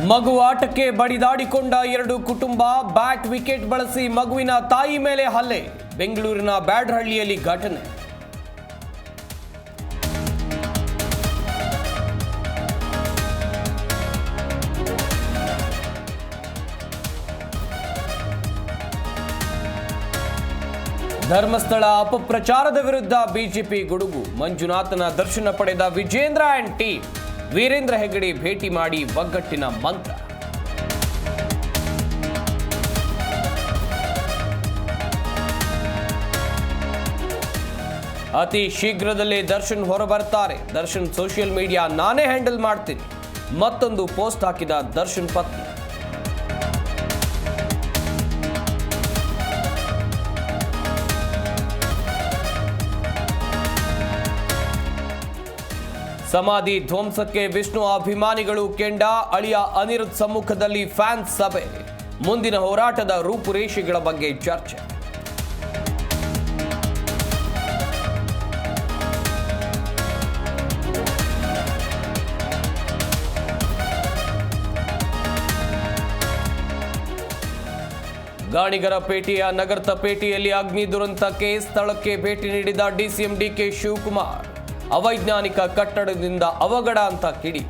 ಮಗು ಆಟಕ್ಕೆ ಬಡಿದಾಡಿಕೊಂಡ ಎರಡು ಕುಟುಂಬ, ಬ್ಯಾಟ್ ವಿಕೆಟ್ ಬಳಸಿ ಮಗುವಿನ ತಾಯಿ ಮೇಲೆ ಹಲ್ಲೆ. ಬೆಂಗಳೂರಿನ ಬ್ಯಾಡರಹಳ್ಳಿಯಲ್ಲಿ ಘಟನೆ. ಧರ್ಮಸ್ಥಳ ಅಪಪ್ರಚಾರದ ವಿರುದ್ಧ ಬಿಜೆಪಿ ಗುಡುಗು. ಮಂಜುನಾಥನ ದರ್ಶನ ಪಡೆದ ವಿಜೇಂದ್ರ ಅಂಡ್ ಟೀಮ್. ವೀರೇಂದ್ರ ಹೆಗ್ಗಡೆ ಭೇಟಿ ಮಾಡಿ ಒಗ್ಗಟ್ಟಿನ ಮಂತ್ರ. ಅತಿ ಶೀಘ್ರದಲ್ಲೇ ದರ್ಶನ್ ಹೊರಬರ್ತಾರೆ. ದರ್ಶನ್ ಸೋಷಿಯಲ್ ಮೀಡಿಯಾ ನಾನೇ ಹ್ಯಾಂಡಲ್ ಮಾಡ್ತೀನಿ. ಮತ್ತೊಂದು ಪೋಸ್ಟ್ ಹಾಕಿದ ದರ್ಶನ್ ಪತ್ನಿ. ಸಮಾಧಿ ಧ್ವಂಸಕ್ಕೆ ವಿಷ್ಣು ಅಭಿಮಾನಿಗಳು ಕೆಂಡ. ಅಳಿಯ ಅನಿರುದ್ಧ್ ಸಮ್ಮುಖದಲ್ಲಿ ಫ್ಯಾನ್ಸ್ ಸಭೆ. ಮುಂದಿನ ಹೋರಾಟದ ರೂಪುರೇಷೆಗಳ ಬಗ್ಗೆ ಚರ್ಚೆ. ಗಾಣಿಗರಪೇಟೆಯ ನಗರ್ತಪೇಟೆಯಲ್ಲಿ ಅಗ್ನಿ ದುರಂತಕ್ಕೆ ಸ್ಥಳಕ್ಕೆ ಭೇಟಿ ನೀಡಿದ ಡಿಸಿಎಂ ಡಿಕೆ ಶಿವಕುಮಾರ್. ಅವೈಜ್ಞಾನಿಕ ಕಟ್ಟಡದಿಂದ ಅವಘಡ ಅಂತ ಕಿಡಿ.